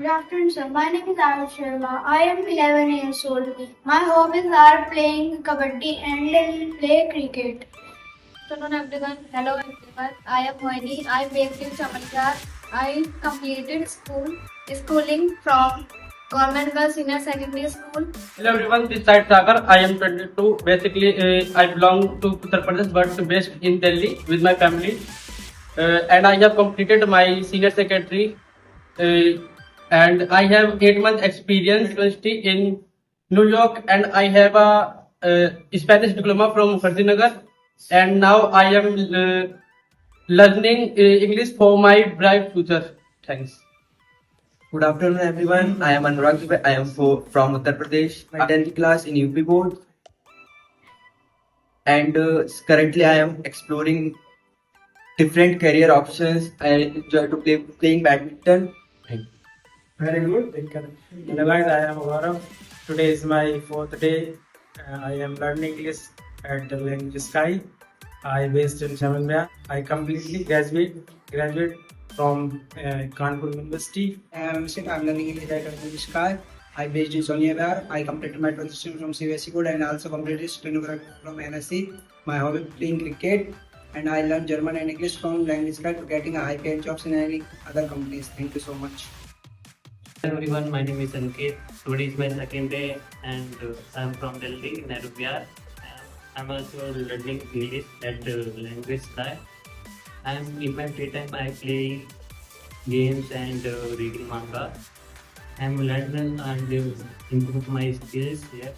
Good afternoon, sir. My name is Ayush Sharma. I am 11 years old. My hobbies are playing kabaddi and play cricket. Good afternoon, everyone. Hello, everyone. I am Moini. I am based in Chamangar. I completed schooling from Government Girls Senior Secondary School. Hello everyone, this side Sagar. I am 22. Basically, I belong to Uttar Pradesh but based in Delhi with my family. And I have completed my senior secondary. Uh, and I have 8 months experience university in New York, and I have a Spanish diploma from Nagar. And now I am learning English for my bright future. Thanks. Good afternoon, everyone. I am Anurag. I am from Uttar Pradesh. My 10th class in UP board, and currently I am exploring different career options. I enjoy to playing badminton. Thank you. Very good. Hello guys, I am Gaurav. Today is my 4th day. I am learning English at LanguageSky. I based in Chamangar. I completely graduate from Kanpur University. I am Sid. I am learning English at LanguageSky. I based in Soniagar. I completed my transition from CBSE code and also completed stenography from NSC. My hobby playing cricket, and I learned German and English from LanguageSky to getting a high paid jobs in any other companies. Thank you so much. Hello everyone, my name is Ankit. Today is my second day and I am from Delhi, Nehru Vihar. I'm also learning English at LanguageSky. In my free time I play games and reading manga. I'm learning and improve my skills here.